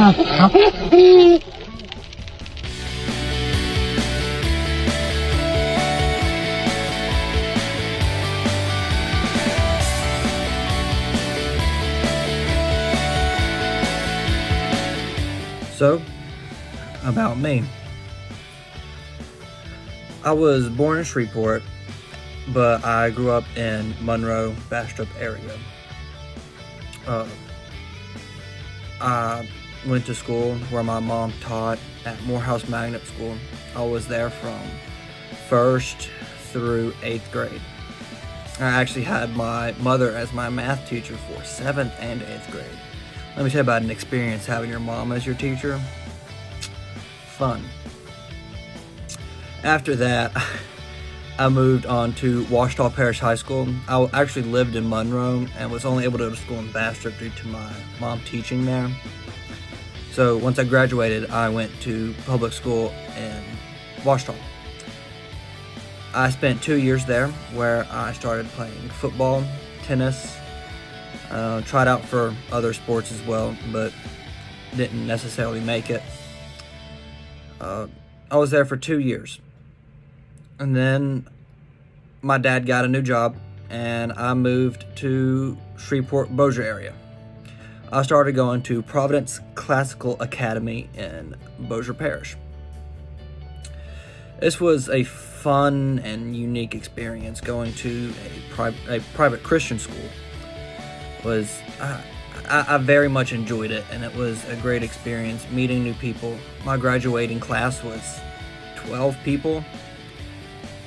So, about me. I was born in Shreveport, but I grew up in Monroe, Bastrop area. I went to school where my mom taught at Morehouse Magnet School. I was there from 1st through 8th grade. I actually had my mother as my math teacher for 7th and 8th grade. Let me tell you about an experience having your mom as your teacher. Fun. After that, I moved on to Washita Parish High School. I actually lived in Monroe and was only able to go to school in Bastrop due to my mom teaching there. So once I graduated, I went to public school in Washita. I spent 2 years there where I started playing football, tennis, tried out for other sports as well, but didn't necessarily make it. I was there for 2 years. And then my dad got a new job and I moved to Shreveport-Bossier area. I started going to Providence Classical Academy in Bossier Parish. This was a fun and unique experience. Going to a private Christian school I very much enjoyed it, and it was a great experience meeting new people. My graduating class was 12 people.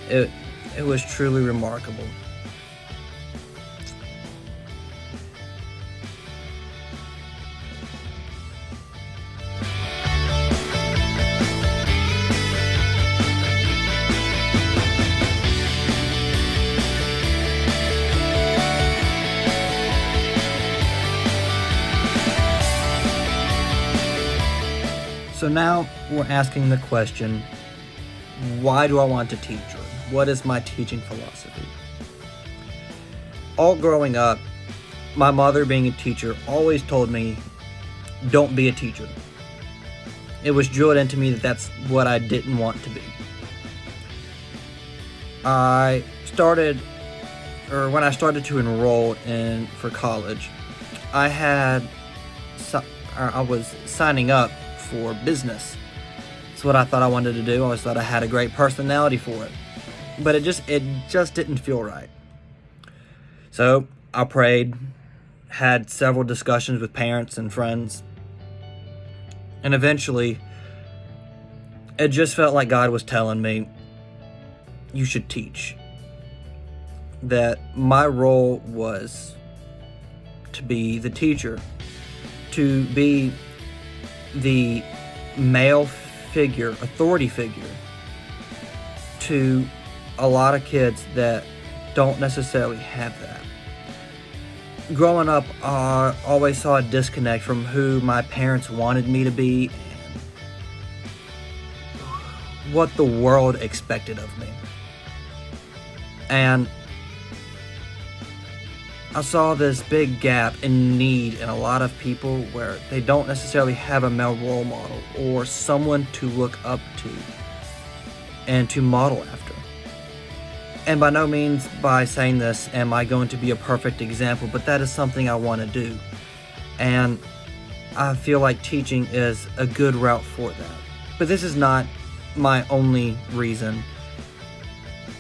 It was truly remarkable. So now we're asking the question, why do I want to teach, or what is my teaching philosophy? All growing up, my mother, being a teacher, always told me, don't be a teacher. It was drilled into me that that's what I didn't want to be. When I started to enroll for college, I was signing up for business. It's what I thought I wanted to do. I always thought I had a great personality for it. But it just didn't feel right. So I prayed, had several discussions with parents and friends, and eventually it just felt like God was telling me, you should teach. That my role was to be the teacher, to be the male figure, authority figure, to a lot of kids that don't necessarily have that. Growing up, I always saw a disconnect from who my parents wanted me to be and what the world expected of me. And I saw this big gap in need in a lot of people where they don't necessarily have a male role model or someone to look up to and to model after. And by no means by saying this am I going to be a perfect example, but that is something I want to do. And I feel like teaching is a good route for that. But this is not my only reason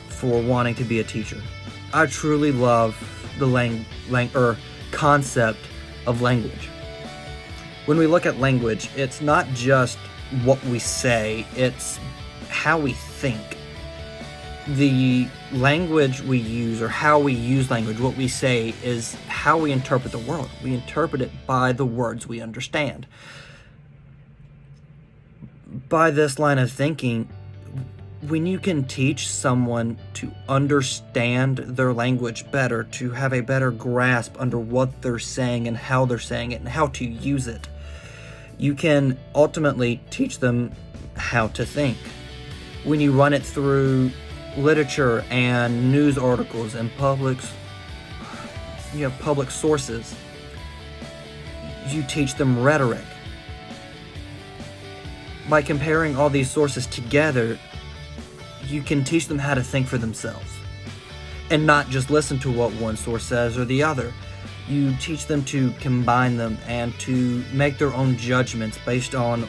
for wanting to be a teacher. I truly love the concept of language. When we look at language, it's not just what we say, it's how we think. The language we use, or how we use language, what we say, is how we interpret the world. We interpret it by the words we understand. By this line of thinking, when you can teach someone to understand their language better, to have a better grasp under what they're saying and how they're saying it and how to use it, you can ultimately teach them how to think. When you run it through literature and news articles and public sources, you teach them rhetoric. by comparing all these sources together, you can teach them how to think for themselves and not just listen to what one source says or the other. You teach them to combine them and to make their own judgments based on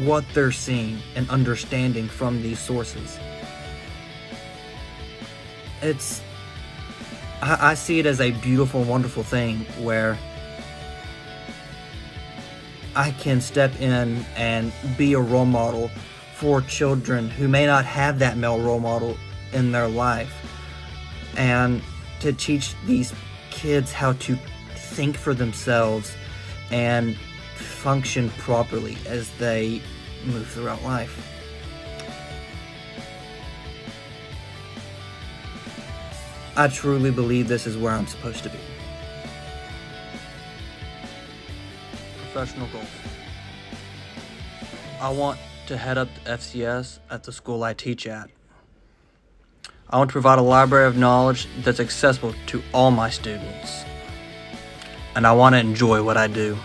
what they're seeing and understanding from these sources. I see it as a beautiful, wonderful thing where I can step in and be a role model for children who may not have that male role model in their life, and to teach these kids how to think for themselves and function properly as they move throughout life. I truly believe this is where I'm supposed to be. Professional goals. I want to head up the FCS at the school I teach at. I want to provide a library of knowledge that's accessible to all my students. And I want to enjoy what I do.